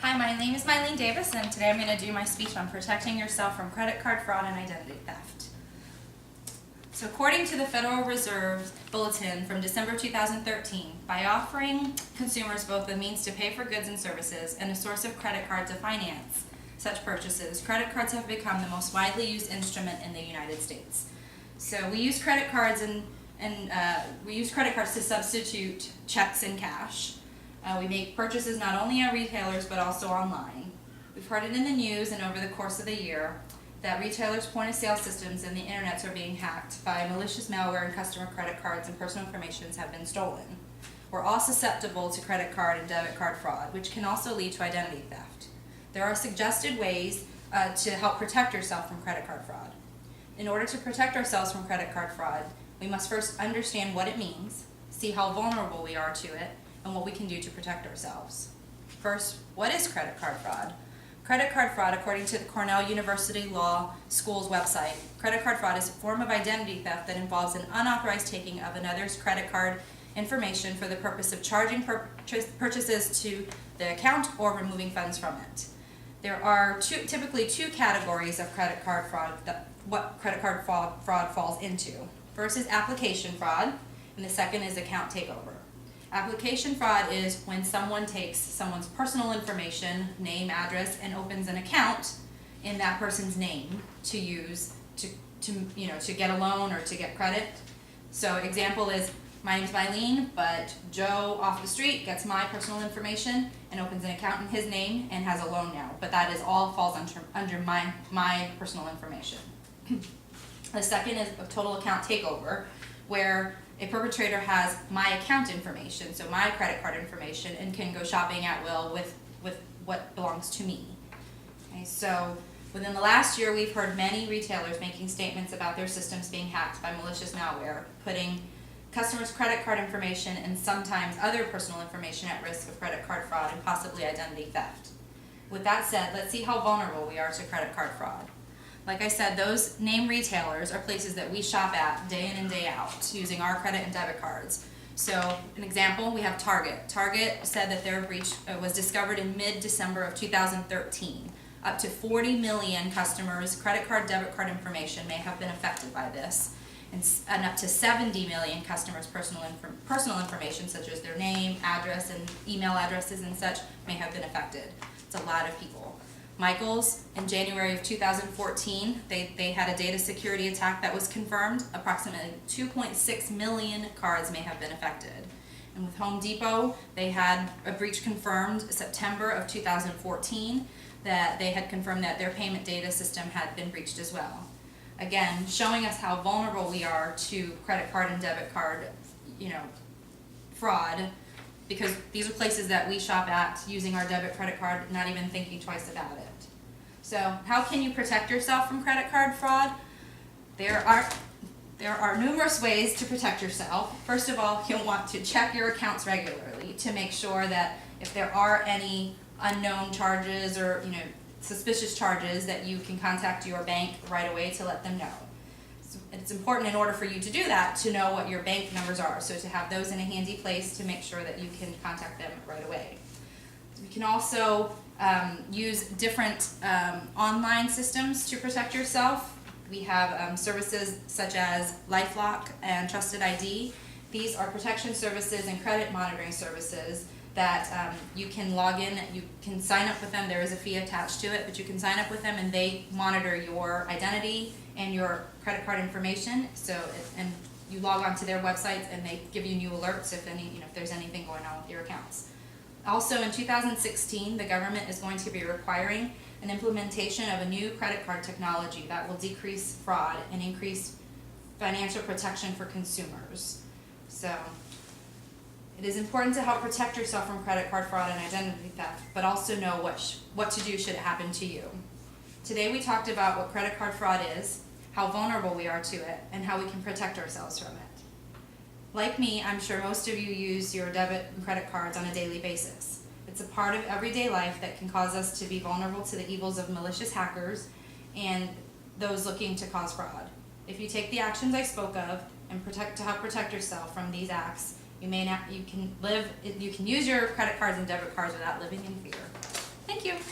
Hi, my name is Mylene Davis, and today I'm going to do my speech on protecting yourself from credit card fraud and identity theft. So according to the Federal Reserve Bulletin from December 2013, by offering consumers both a means to pay for goods and services and a source of credit card to finance such purchases, credit cards have become the most widely used instrument in the United States. So we use credit cards to substitute checks and cash. We make purchases not only at retailers but also online. We've heard it in the news and over the course of the year that retailers' point-of-sale systems and the internets are being hacked by malicious malware, and customer credit cards and personal information have been stolen. We're all susceptible to credit card and debit card fraud, which can also lead to identity theft. There are suggested ways to help protect yourself from credit card fraud. In order to protect ourselves from credit card fraud, we must first understand what it means, see how vulnerable we are to it, and what we can do to protect ourselves. First, what is credit card fraud? Credit card fraud, according to the Cornell University Law School's website, credit card fraud is a form of identity theft that involves an unauthorized taking of another's credit card information for the purpose of charging purchases to the account or removing funds from it. There are typically two categories of credit card fraud what credit card fraud falls into. First is application fraud, and the second is account takeover. Application fraud is when someone takes someone's personal information, name, address, and opens an account in that person's name to use to get a loan or to get credit. So example is, my name's Mylene, but Joe off the street gets my personal information and opens an account in his name and has a loan now. But that is all falls under my personal information. The second is a total account takeover, where a perpetrator has my account information, so my credit card information, and can go shopping at will with what belongs to me. Okay, so within the last year, we've heard many retailers making statements about their systems being hacked by malicious malware, putting customers' credit card information and sometimes other personal information at risk of credit card fraud and possibly identity theft. With that said, let's see how vulnerable we are to credit card fraud. Like I said, those name retailers are places that we shop at day in and day out using our credit and debit cards. So an example, we have Target. Target said that their breach was discovered in mid-December of 2013. Up to 40 million customers' credit card, debit card information may have been affected by this. And up to 70 million customers' personal information, such as their name, address, and email addresses and such, may have been affected. It's a lot of people. Michaels, in January of 2014, they had a data security attack that was confirmed. Approximately 2.6 million cards may have been affected. And with Home Depot, they had a breach confirmed September of 2014, that they had confirmed that their payment data system had been breached as well. Again, showing us how vulnerable we are to credit card and debit card, fraud, because these are places that we shop at using our debit credit card, not even thinking twice about it. So how can you protect yourself from credit card fraud? There are numerous ways to protect yourself. First of all, you'll want to check your accounts regularly to make sure that if there are any unknown charges or suspicious charges, that you can contact your bank right away to let them know. It's important in order for you to do that to know what your bank numbers are, so to have those in a handy place to make sure that you can contact them right away. You can also use different online systems to protect yourself. We have services such as LifeLock and Trusted ID. These are protection services and credit monitoring services that you can log in, you can sign up with them. There is a fee attached to it, but you can sign up with them and they monitor your identity and your credit card information. And you log on to their websites and they give you new alerts if there's anything going on with your accounts. Also in 2016, the government is going to be requiring an implementation of a new credit card technology that will decrease fraud and increase financial protection for consumers. So it is important to help protect yourself from credit card fraud and identity theft, but also know what to do should it happen to you. Today we talked about what credit card fraud is, how vulnerable we are to it, and how we can protect ourselves from it. Like me, I'm sure most of you use your debit and credit cards on a daily basis. It's a part of everyday life that can cause us to be vulnerable to the evils of malicious hackers and those looking to cause fraud. If you take the actions I spoke of and to help protect yourself from these acts, you can use your credit cards and debit cards without living in fear. Thank you.